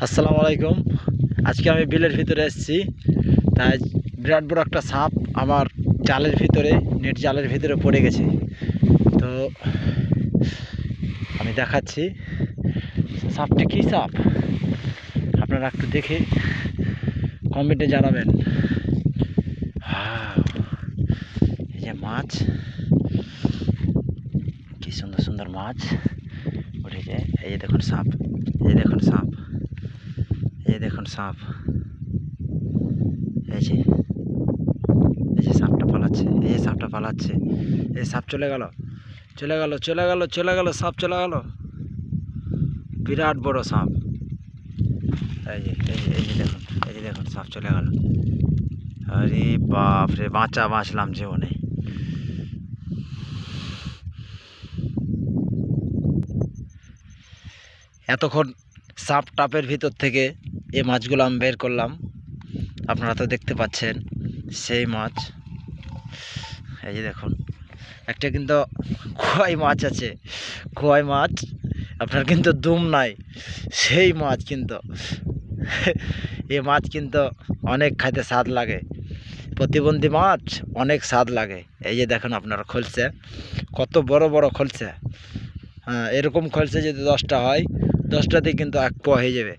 আসসালামু আলাইকুম। আজকে আমি বিলের ভিতরে এসেছি, তাই বিরাট বড় একটা সাপ আমার জালের ভিতরে, নেট জালের ভিতরে পড়ে গেছে। তো আমি দেখাচ্ছি সাপটি কী সাপ, আপনারা একটু দেখে কমেন্টে জানাবেন। এই যে মাছ, কি সুন্দর সুন্দর মাছ উঠেছে। এই যে দেখুন সাপ, এই দেখুন সাপ, এই দেখুন সাপ, এই যে সাপটা পালাচ্ছে, এই যে সাপটা পালাচ্ছে, এই সাপ চলে গেল, চলে গেল, চলে গেল, চলে গেল, সাপ চলে গেল। বিরাট বড় সাপ। এই যে দেখুন, এই যে দেখুন সাপ চলে গেল। আরে বাপ রে, বাঁচলাম জীবনে। এতক্ষণ সাপ টাপের ভিতর থেকে এই মাছগুলো আমি বের করলাম। আপনারা তো দেখতে পাচ্ছেন সেই মাছ। এই যে দেখুন, একটা কিন্তু খোয়াই মাছ আছে, খোয়াই মাছ। আপনার কিন্তু দুম নাই, সেই মাছ কিন্তু। এই মাছ কিন্তু অনেক খাইতে স্বাদ লাগে, প্রতিবন্ধী মাছ, অনেক স্বাদ লাগে। এই যে দেখুন আপনারা খলছে, কত বড় বড় খলছে। হ্যাঁ, এরকম খলছে যদি 10টা হয়, 10টাতে কিন্তু 1 পোয়া হয়ে যাবে।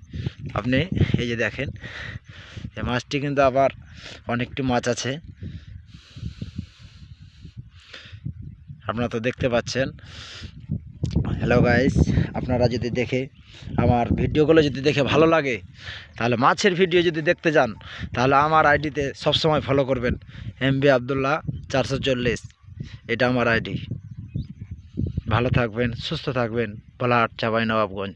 আপনি এই যে দেখেন, এই মাছটি কিন্তু আবার অনেকটি মাছ আছে, আপনারা তো দেখতে পাচ্ছেন। হ্যালো গাইস, আপনারা যদি দেখে আমার ভিডিওগুলো যদি দেখে ভালো লাগে, তাহলে মাছের ভিডিও যদি দেখতে যান, তাহলে আমার আইডিতে সবসময় ফলো করবেন, MB আবদুল্লাহ 440, এটা আমার আইডি। ভালো থাকবেন, সুস্থ থাকবেন। পলাশ, চাঁপাইনবাবগঞ্জ।